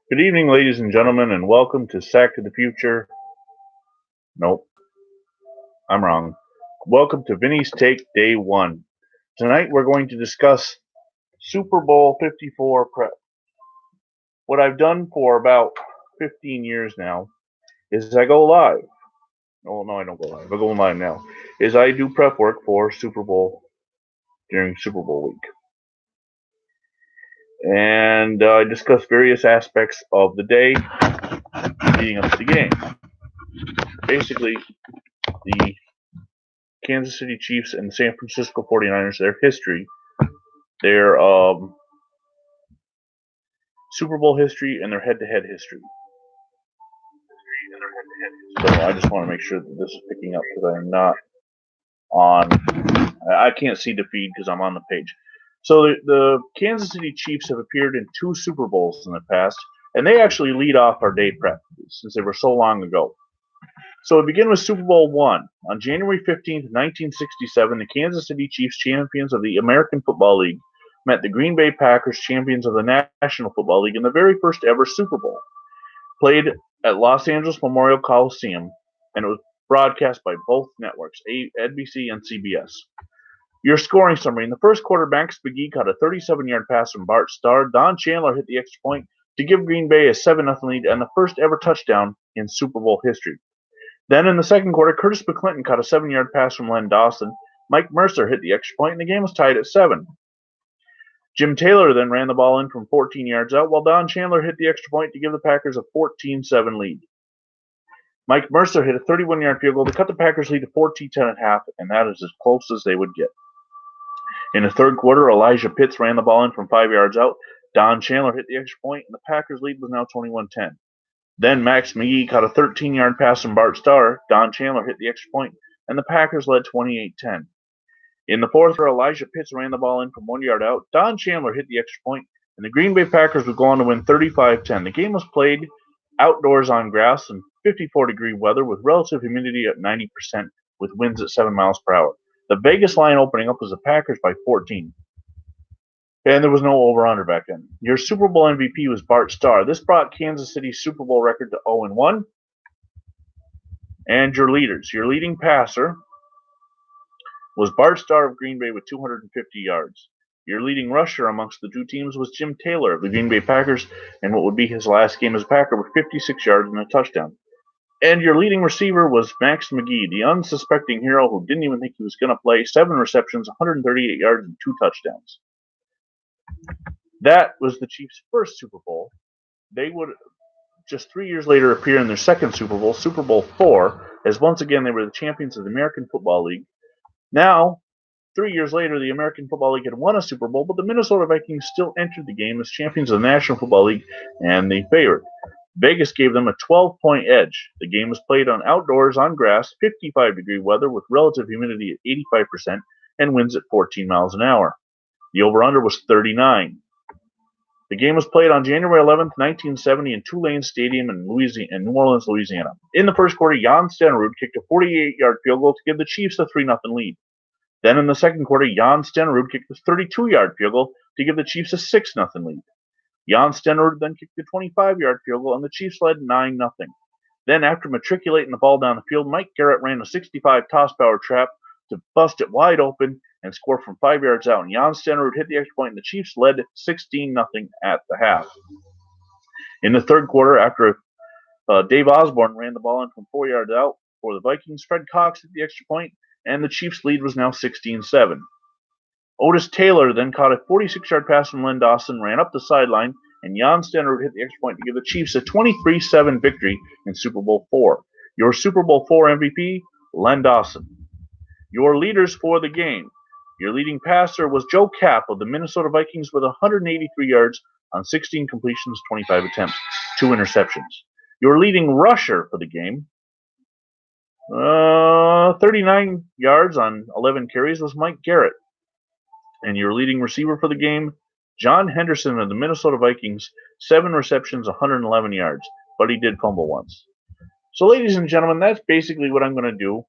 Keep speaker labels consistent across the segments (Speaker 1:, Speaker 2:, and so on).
Speaker 1: Good evening, ladies and gentlemen, and welcome to Sack to the Future. Nope, I'm wrong. Welcome to Vinny's Take Day 1. Tonight we're going to discuss Super Bowl 54 prep. What I've done for about 15 years now is I go live. Oh, no, I don't go live. I go live now. Is I do prep work for Super Bowl during Super Bowl week. And I discuss various aspects of the day leading up to the game. Basically, the Kansas City Chiefs and San Francisco 49ers, their history, their Super Bowl history, and their head-to-head history. So I just want to make sure that this is picking up because I'm not on. I can't see the feed because I'm on the page. So the Kansas City Chiefs have appeared in 2 Super Bowls in the past, and they actually lead off our day prep since they were so long ago. So we begin with Super Bowl I. On January 15th, 1967, the Kansas City Chiefs, champions of the American Football League, met the Green Bay Packers, champions of the National Football League, in the very first ever Super Bowl. Played at Los Angeles Memorial Coliseum, and it was broadcast by both networks, NBC and CBS. Your scoring summary. In the first quarter, Max McGee caught a 37-yard pass from Bart Starr. Don Chandler hit the extra point to give Green Bay a 7-0 lead and the first ever touchdown in Super Bowl history. Then in the second quarter, Curtis McClinton caught a 7-yard pass from Len Dawson. Mike Mercer hit the extra point, and the game was tied at 7. Jim Taylor then ran the ball in from 14 yards out, while Don Chandler hit the extra point to give the Packers a 14-7 lead. Mike Mercer hit a 31-yard field goal to cut the Packers' lead to 14-10 at half, and that is as close as they would get. In the third quarter, Elijah Pitts ran the ball in from 5 yards out. Don Chandler hit the extra point, and the Packers' lead was now 21-10. Then Max McGee caught a 13-yard pass from Bart Starr. Don Chandler hit the extra point, and the Packers led 28-10. In the fourth quarter, Elijah Pitts ran the ball in from 1 yard out. Don Chandler hit the extra point, and the Green Bay Packers would go on to win 35-10. The game was played outdoors on grass in 54-degree weather with relative humidity at 90% with winds at 7 miles per hour. The Vegas line opening up was the Packers by 14. And there was no over-under back then. Your Super Bowl MVP was Bart Starr. This brought Kansas City's Super Bowl record to 0-1. And your leaders. Your leading passer was Bart Starr of Green Bay with 250 yards. Your leading rusher amongst the two teams was Jim Taylor of the Green Bay Packers, and what would be his last game as a Packer with 56 yards and a touchdown. And your leading receiver was Max McGee, the unsuspecting hero who didn't even think he was going to play. 7 receptions, 138 yards, and 2 touchdowns. That was the Chiefs' first Super Bowl. They would just 3 years later appear in their second Super Bowl, Super Bowl IV, as once again they were the champions of the American Football League. Now, 3 years later, the American Football League had won a Super Bowl, but the Minnesota Vikings still entered the game as champions of the National Football League and the favorite. Vegas gave them a 12-point edge. The game was played on outdoors on grass, 55-degree weather with relative humidity at 85% and winds at 14 miles an hour. The over-under was 39. The game was played on January 11th, 1970 in Tulane Stadium in New Orleans, Louisiana. In the first quarter, Jan Stenerud kicked a 48-yard field goal to give the Chiefs a 3-0 lead. Then in the second quarter, Jan Stenerud kicked a 32-yard field goal to give the Chiefs a 6-0 lead. Jan Stenerud then kicked a 25-yard field goal, and the Chiefs led 9-0. Then, after matriculating the ball down the field, Mike Garrett ran a 65 toss-power trap to bust it wide open and score from 5 yards out. And Jan Stenerud hit the extra point, and the Chiefs led 16-0 at the half. In the third quarter, after Dave Osborne ran the ball in from 4 yards out for the Vikings, Fred Cox hit the extra point, and the Chiefs' lead was now 16-7. Otis Taylor then caught a 46-yard pass from Len Dawson, ran up the sideline, and Jan Stenerud hit the extra point to give the Chiefs a 23-7 victory in Super Bowl IV. Your Super Bowl IV MVP, Len Dawson. Your leaders for the game. Your leading passer was Joe Kapp of the Minnesota Vikings with 183 yards on 16 completions, 25 attempts, 2 interceptions. Your leading rusher for the game, 39 yards on 11 carries, was Mike Garrett. And your leading receiver for the game, John Henderson of the Minnesota Vikings, 7 receptions, 111 yards, but he did fumble once. So, ladies and gentlemen, that's basically what I'm going to do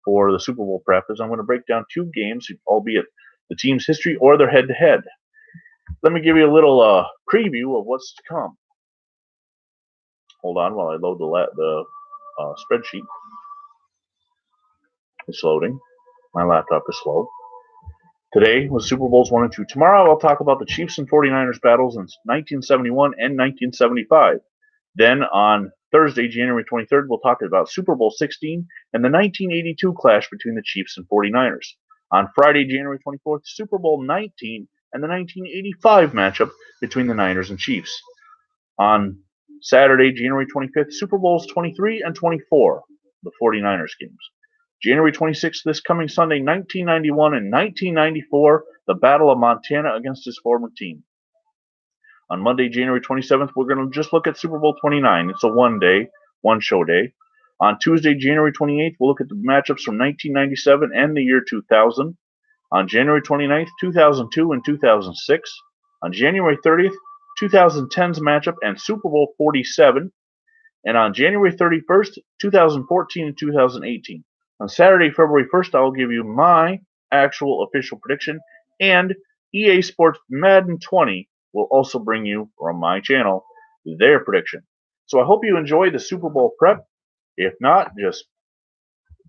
Speaker 1: for the Super Bowl prep. Is I'm going to break down 2 games, albeit the team's history or their head-to-head. Let me give you a little preview of what's to come. Hold on while I load the spreadsheet. It's loading. My laptop is slow. Today was Super Bowls 1 and 2. Tomorrow I'll talk about the Chiefs and 49ers battles in 1971 and 1975. Then on Thursday, January 23rd, we'll talk about Super Bowl 16 and the 1982 clash between the Chiefs and 49ers. On Friday, January 24th, Super Bowl 19 and the 1985 matchup between the Niners and Chiefs. On Saturday, January 25th, Super Bowls 23 and 24, the 49ers games. January 26th, this coming Sunday, 1991 and 1994, the Battle of Montana against his former team. On Monday, January 27th, we're going to just look at Super Bowl 29. It's a one show day. On Tuesday, January 28th, we'll look at the matchups from 1997 and the year 2000. On January 29th, 2002 and 2006. On January 30th, 2010's matchup and Super Bowl 47. And on January 31st, 2014 and 2018. On Saturday, February 1st, I will give you my actual official prediction, and EA Sports Madden 20 will also bring you from my channel their prediction. So I hope you enjoy the Super Bowl prep. If not, just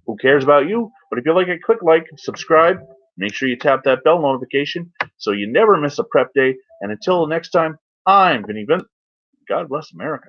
Speaker 1: who cares about you? But if you like it, click like, subscribe, make sure you tap that bell notification so you never miss a prep day. And until next time, I'm Vinny. God bless America.